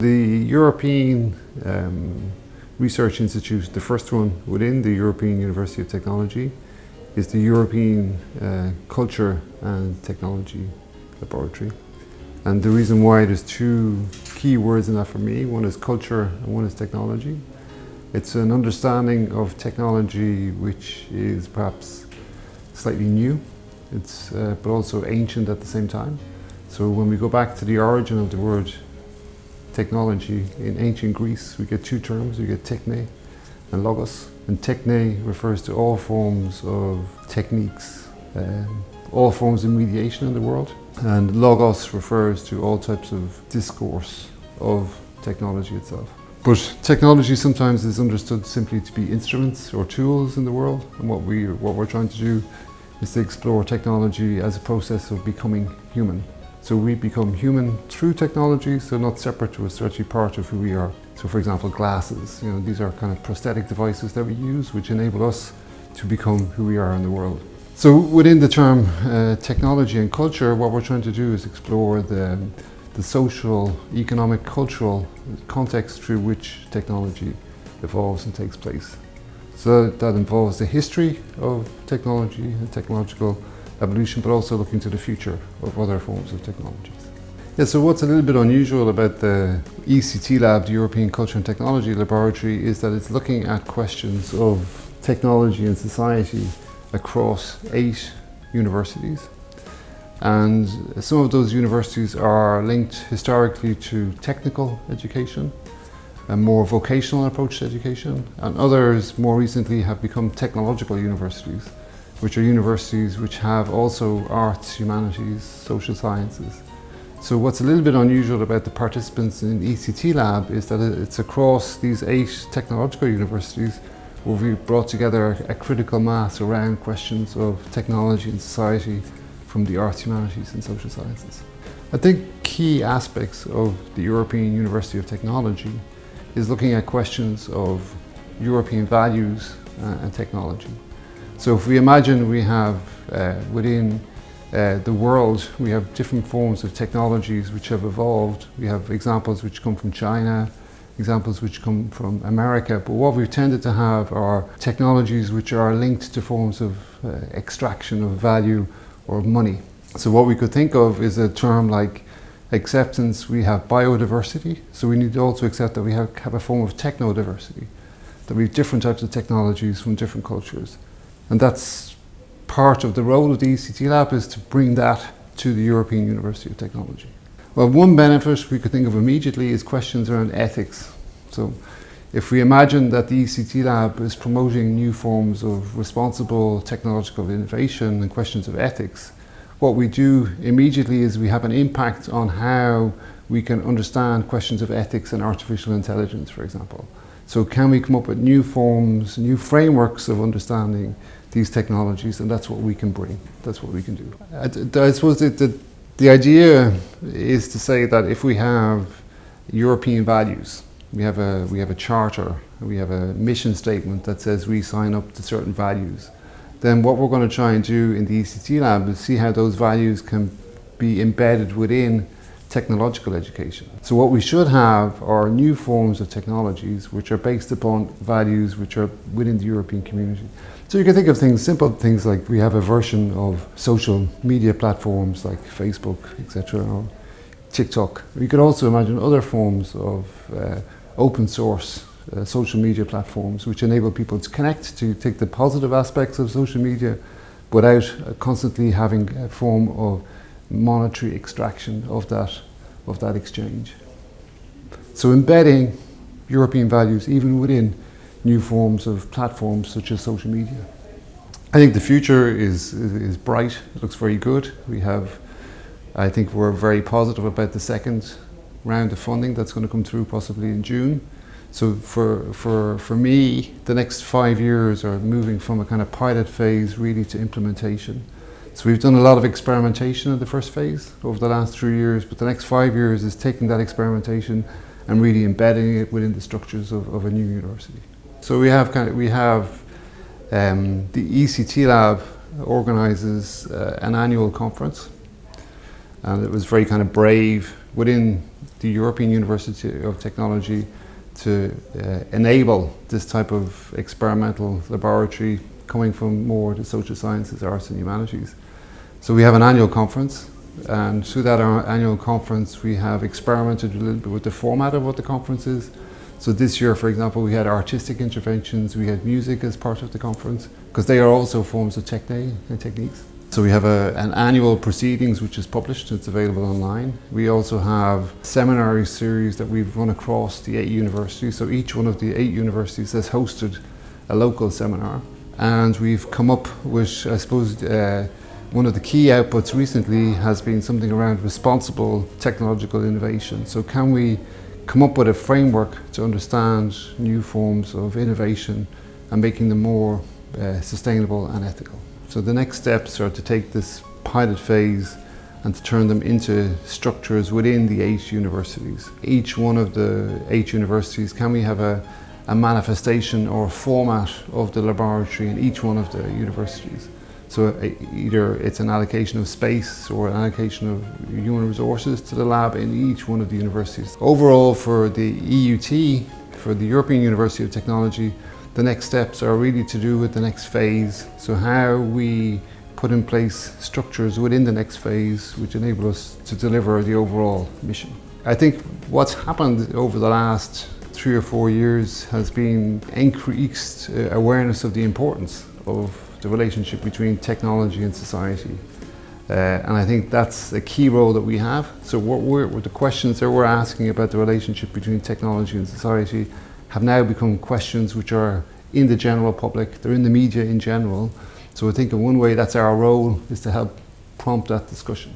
The European Research Institute, the first one within the European University of Technology, is the European Culture and Technology Laboratory. And the reason why there's two key words in that for me, one is culture and one is technology. It's an understanding of technology which is perhaps slightly new, but also ancient at the same time. So when we go back to the origin of the word technology, in ancient Greece we get two terms, we get techne and logos. And techne refers to all forms of techniques, all forms of mediation in the world. And logos refers to all types of discourse of technology itself. But technology sometimes is understood simply to be instruments or tools in the world. And what we're trying to do is to explore technology as a process of becoming human. So we become human through technology, so not separate to us, they're actually part of who we are. So for example, glasses, these are kind of prosthetic devices that we use which enable us to become who we are in the world. So within the term technology and culture, what we're trying to do is explore the social, economic, cultural context through which technology evolves and takes place. So that involves the history of technology and technological evolution, but also looking to the future of other forms of technologies. Yeah, so what's a little bit unusual about the ECT Lab, the European Culture and Technology Laboratory, is that it's looking at questions of technology and society across 8 universities. And some of those universities are linked historically to technical education, a more vocational approach to education, and others more recently have become technological universities, which are universities which have also arts, humanities, social sciences. So what's a little bit unusual about the participants in ECT Lab is that it's across these 8 technological universities where we've brought together a critical mass around questions of technology and society from the arts, humanities and social sciences. I think key aspects of the European University of Technology is looking at questions of European values and technology. So if we imagine we have within the world, we have different forms of technologies which have evolved. We have examples which come from China, examples which come from America, but what we've tended to have are technologies which are linked to forms of extraction of value or money. So what we could think of is a term like acceptance. We have biodiversity, so we need to also accept that we have a form of technodiversity, that we have different types of technologies from different cultures. And that's part of the role of the ECT Lab, is to bring that to the European University of Technology. Well, one benefit we could think of immediately is questions around ethics. So if we imagine that the ECT Lab is promoting new forms of responsible technological innovation and questions of ethics, what we do immediately is we have an impact on how we can understand questions of ethics and artificial intelligence, for example. So can we come up with new forms, new frameworks of understanding these technologies, and that's what we can bring, that's what we can do. I suppose the idea is to say that if we have European values, we have a charter, we have a mission statement that says we sign up to certain values, then what we're going to try and do in the ECT Lab is see how those values can be embedded within technological education. So what we should have are new forms of technologies which are based upon values which are within the European community. So you can think of things, simple things like we have a version of social media platforms like Facebook, etc., or TikTok. You could also imagine other forms of open source social media platforms which enable people to connect, to take the positive aspects of social media without constantly having a form of monetary extraction of that exchange. So embedding European values even within new forms of platforms such as social media. I think the future is bright, it looks very good. I think we're very positive about the second round of funding that's going to come through possibly in June. So for me, the next 5 years are moving from a kind of pilot phase really to implementation. So we've done a lot of experimentation in the first phase over the last 3 years, but the next 5 years is taking that experimentation and really embedding it within the structures of a new university. So we have the ECT Lab organises an annual conference, and it was very kind of brave, within the European University of Technology to enable this type of experimental laboratory coming from more the social sciences, arts and humanities. So we have an annual conference, and through that annual conference we have experimented a little bit with the format of what the conference is. So this year, for example, we had artistic interventions, we had music as part of the conference, because they are also forms of techniques. So we have an annual proceedings which is published, it's available online. We also have seminar series that we've run across the 8 universities. So each one of the 8 universities has hosted a local seminar. And we've come up with, I suppose, one of the key outputs recently has been something around responsible technological innovation. So can we come up with a framework to understand new forms of innovation and making them more sustainable and ethical? So the next steps are to take this pilot phase and to turn them into structures within the 8 universities. Each one of the 8 universities, can we have a manifestation or a format of the laboratory in each one of the universities? So either it's an allocation of space or an allocation of human resources to the lab in each one of the universities. Overall, for the EUt, for the European University of Technology, the next steps are really to do with the next phase. So how we put in place structures within the next phase which enable us to deliver the overall mission. I think what's happened over the last 3 or 4 years has been increased awareness of the importance of the relationship between technology and society. And I think that's a key role that we have. So what the questions that we're asking about the relationship between technology and society have now become questions which are in the general public, they're in the media in general. So I think in one way that's our role, is to help prompt that discussion.